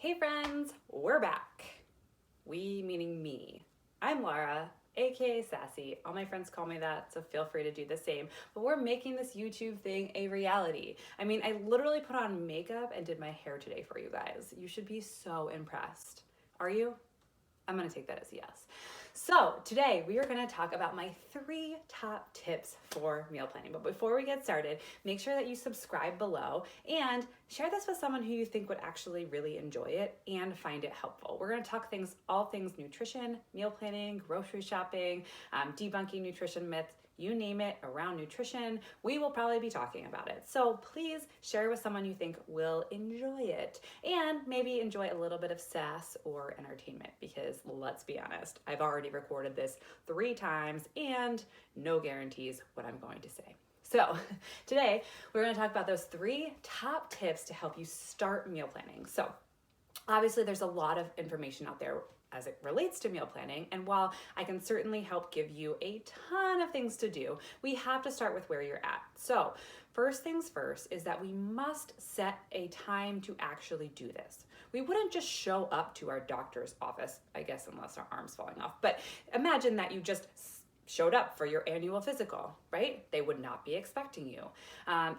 Hey friends, we're back. We meaning me. I'm Laura, aka Sassy. All my friends call me that, so feel free to do the same. But we're making this YouTube thing a reality. I mean, I literally put on makeup and did my hair today for you guys. You should be so impressed. Are you? I'm gonna take that as a yes. So today we are gonna talk about my 3 top tips for meal planning. But before we get started, make sure that you subscribe below and share this with someone who you think would actually really enjoy it and find it helpful. We're gonna talk all things nutrition, meal planning, grocery shopping, debunking nutrition myths, you name it, around nutrition, we will probably be talking about it. So please share with someone you think will enjoy it and maybe enjoy a little bit of sass or entertainment, because let's be honest, I've already recorded this 3 times and no guarantees what I'm going to say. So today we're going to talk about those 3 top tips to help you start meal planning. So obviously there's a lot of information out there as it relates to meal planning. And while I can certainly help give you a ton of things to do, we have to start with where you're at. So first things first is that we must set a time to actually do this. We wouldn't just show up to our doctor's office, I guess, unless our arm's falling off. But imagine that you just showed up for your annual physical, right? They would not be expecting you.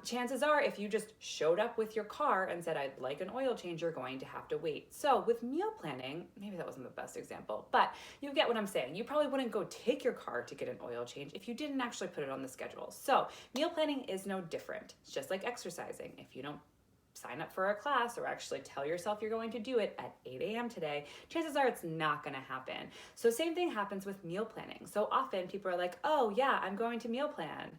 Chances are, if you just showed up with your car and said, I'd like an oil change, you're going to have to wait. So with meal planning, maybe that wasn't the best example, but you get what I'm saying. You probably wouldn't go take your car to get an oil change if you didn't actually put it on the schedule. So meal planning is no different. It's just like exercising. If you don't sign up for a class or actually tell yourself you're going to do it at 8 a.m. today, chances are it's not going to happen. So same thing happens with meal planning. So often people are like, oh yeah, I'm going to meal plan.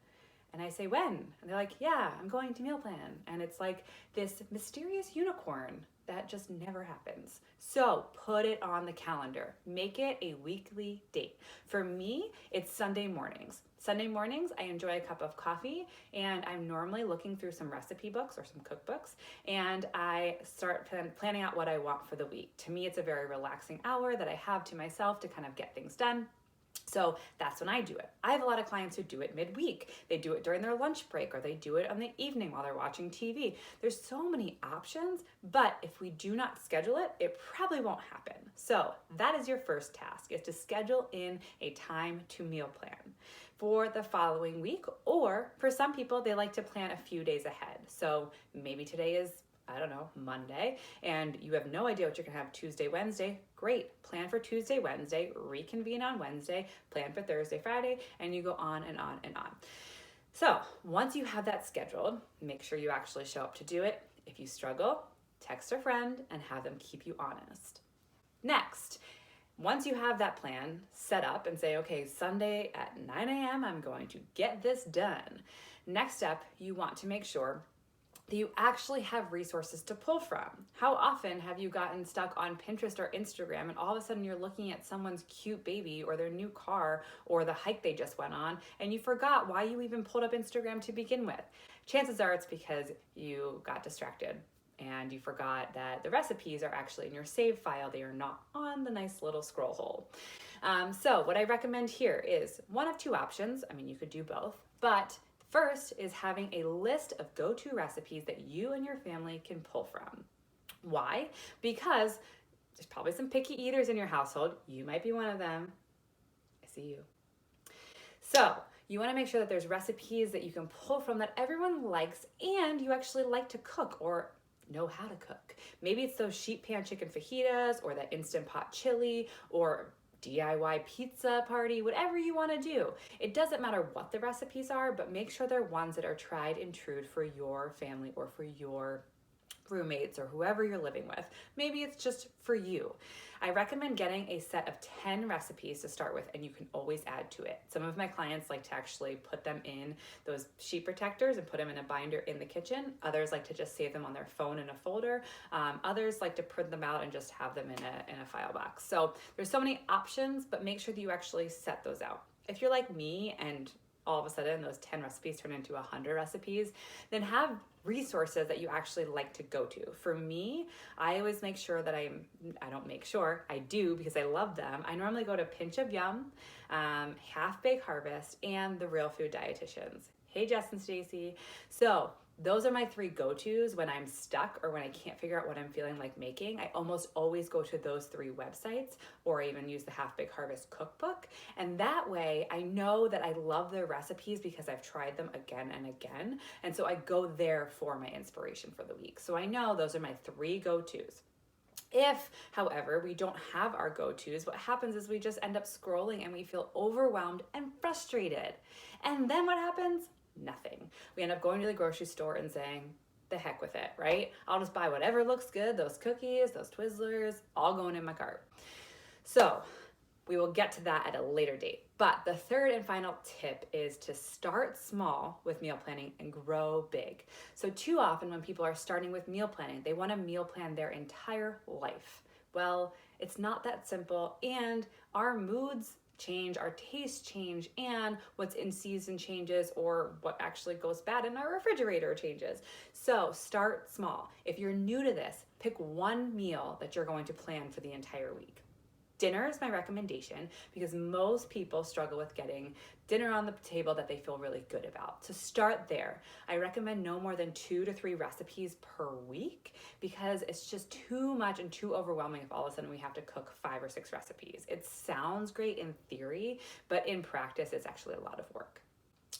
And I say, when? And they're like, yeah, I'm going to meal plan. And it's like this mysterious unicorn that just never happens. So put it on the calendar. Make it a weekly date. For me, it's Sunday mornings. Sunday mornings, I enjoy a cup of coffee, and I'm normally looking through some recipe books or some cookbooks, and I start planning out what I want for the week. To me, it's a very relaxing hour that I have to myself to kind of get things done. So that's when I do it. I have a lot of clients who do it midweek. They do it during their lunch break, or they do it on the evening while they're watching TV. There's so many options, but if we do not schedule it, it probably won't happen. So that is your first task, is to schedule in a time to meal plan for the following week, or for some people, they like to plan a few days ahead. So maybe today is, I don't know, Monday, and you have no idea what you're gonna have Tuesday, Wednesday. Great, plan for Tuesday, Wednesday, reconvene on Wednesday, plan for Thursday, Friday, and you go on and on and on. So once you have that scheduled, make sure you actually show up to do it. If you struggle, text a friend and have them keep you honest. Next, once you have that plan set up and say, okay, Sunday at 9 a.m., I'm going to get this done. Next step, you want to make sure that you actually have resources to pull from. How often have you gotten stuck on Pinterest or Instagram and all of a sudden you're looking at someone's cute baby or their new car or the hike they just went on, and you forgot why you even pulled up Instagram to begin with? Chances are it's because you got distracted and you forgot that the recipes are actually in your save file. They are not on the nice little scroll hole. So what I recommend here is one of 2 options. I mean, you could do both, but first is having a list of go-to recipes that you and your family can pull from. Why? Because there's probably some picky eaters in your household. You might be one of them. I see you. So you want to make sure that there's recipes that you can pull from that everyone likes and you actually like to cook or know how to cook. Maybe it's those sheet pan chicken fajitas or that Instant Pot chili or DIY pizza party, whatever you want to do. It doesn't matter what the recipes are, but make sure they're ones that are tried and true for your family or for your roommates or whoever you're living with. Maybe it's just for you. I recommend getting a set of 10 recipes to start with, and you can always add to it. Some of my clients like to actually put them in those sheet protectors and put them in a binder in the kitchen. Others like to just save them on their phone in a folder. Others like to print them out and just have them in a file box. So there's so many options, but make sure that you actually set those out. If you're like me and all of a sudden those 10 recipes turn into 100 recipes, then have resources that you actually like to go to. For me, I always make sure that I do because I love them. I normally go to Pinch of Yum, Half Baked Harvest, and the Real Food Dietitians. Hey, Jess and Stacy. So those are my three go-tos when I'm stuck or when I can't figure out what I'm feeling like making. I almost always go to those three websites, or I even use the Half Baked Harvest cookbook. And that way I know that I love their recipes because I've tried them again and again. And so I go there for my inspiration for the week. So I know those are my three go-tos. If, however, we don't have our go-tos, what happens is we just end up scrolling and we feel overwhelmed and frustrated. And then what happens? Nothing. We end up going to the grocery store and saying, the heck with it, right? I'll just buy whatever looks good, those cookies, those Twizzlers, all going in my cart. So we will get to that at a later date. But the third and final tip is to start small with meal planning and grow big. So too often when people are starting with meal planning, they want to meal plan their entire life. Well, it's not that simple, and our moods change, our tastes change, and what's in season changes, or what actually goes bad in our refrigerator changes. So start small. If you're new to this, pick one meal that you're going to plan for the entire week. Dinner is my recommendation because most people struggle with getting dinner on the table that they feel really good about. To start there, I recommend no more than 2 to 3 recipes per week because it's just too much and too overwhelming if all of a sudden we have to cook 5 or 6 recipes. It sounds great in theory, but in practice, it's actually a lot of work.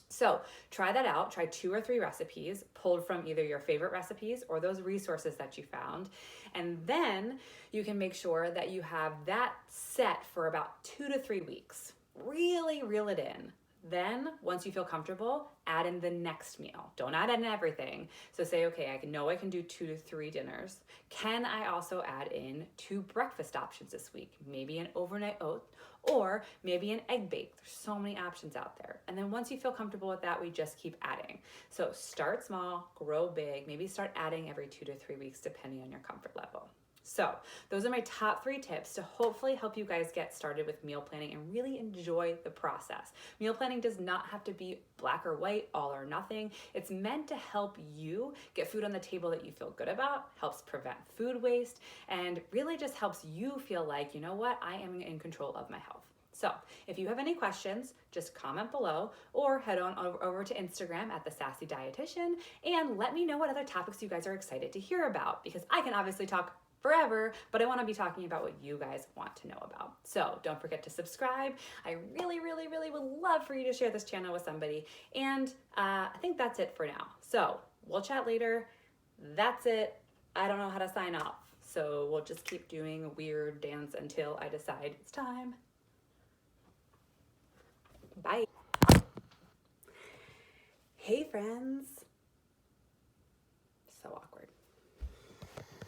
So try that out. Try 2 or 3 recipes pulled from either your favorite recipes or those resources that you found. And then you can make sure that you have that set for about 2 to 3 weeks. Really reel it in. Then, once you feel comfortable, add in the next meal. Don't add in everything. So say, okay, I know I can do 2 to 3 dinners. Can I also add in 2 breakfast options this week? Maybe an overnight oat or maybe an egg bake. There's so many options out there. And then once you feel comfortable with that, we just keep adding. So start small, grow big, maybe start adding every 2 to 3 weeks depending on your comfort level. So those are my top 3 tips to hopefully help you guys get started with meal planning and really enjoy the process. Meal planning does not have to be black or white, all or nothing. It's meant to help you get food on the table that you feel good about, helps prevent food waste, and really just helps you feel like, you know what, I am in control of my health. So if you have any questions, just comment below or head on over to Instagram at The Sassy Dietitian and let me know what other topics you guys are excited to hear about, because I can obviously talk forever, but I want to be talking about what you guys want to know about. So don't forget to subscribe. I really, really, really would love for you to share this channel with somebody. And I think that's it for now. So we'll chat later. That's it. I don't know how to sign off. So we'll just keep doing a weird dance until I decide it's time. Bye. Hey friends.